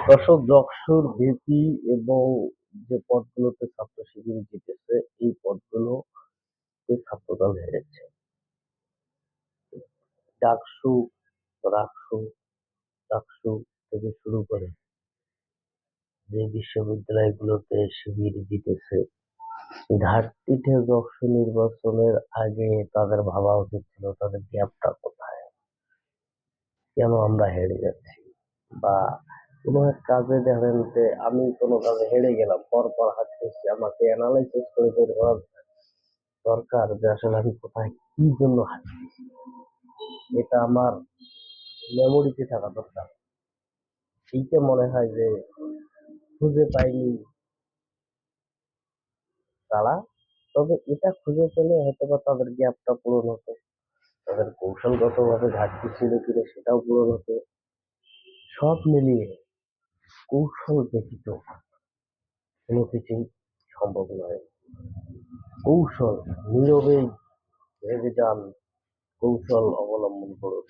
দর্শক, যশোর ভিপি এবং যে পদগুলোতে ছাত্র শিবির জিতেছে, এই পদগুলোতে ছাত্রদল হেরেছে। ডাকসু, রাকসু, টাকসু থেকে শুরু করে যে বিশ্ববিদ্যালয়গুলোতে শিবির জিতেছে, ঘাটতিতে যশোর নির্বাচনের আগে তাদের ভাবা উচিত ছিল তাদের গ্যাপটা কোথায়, কেন আমরা হেরে যাচ্ছি। বা কোনো এক কাজে দেখেন যে আমি কোনো কাজে হেরে গেলাম, পর হাঁটতেছি, আমাকে অ্যানালাইসিস করে বের করা দরকার যে আসলে আমি কোথায় কি জন্য হাঁটতেছি, এটা আমার মেমোরিতে থাকা দরকার। এইটা মনে হয় যে খুঁজে পাইনি তারা। তবে এটা খুঁজে পেলে হয়তো বা তাদের গ্যাপটা পূরণ হতো, তাদের কৌশলগত ভাবে ঘাটতি ছিল কিনা সেটাও পূরণ হতো। সব মিলিয়ে কৌশল ব্যতীত কোনো কিছুই সম্ভব নয়। কৌশল নীরবেই ভেবে যান, কৌশল অবলম্বন করুন।